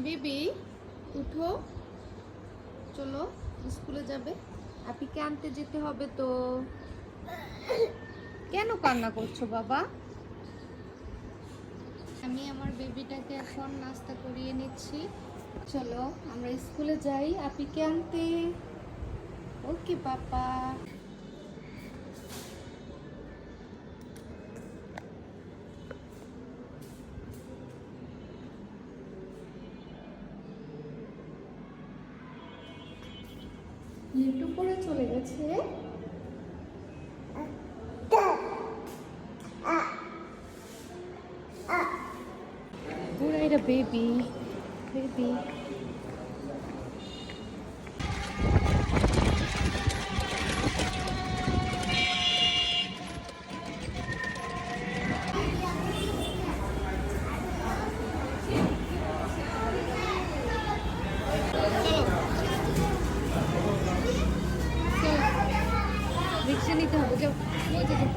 Baby উঠো, চলো স্কুলে যাবে। আপিকে আনতে যেতে হবে তো। কেন কান্না করছো বাবা? আমি আমার বেবিটাকে এখন নাস্তা করিয়ে নিচ্ছি। চলো আমরা স্কুলে যাই আপিকে আনতে। ওকে পাপা। লিটু পরে চলে গেছে। পুরা এটা বেবি বেবি। রিক্সা নিতে হবে, যাও। ওই যে যাও।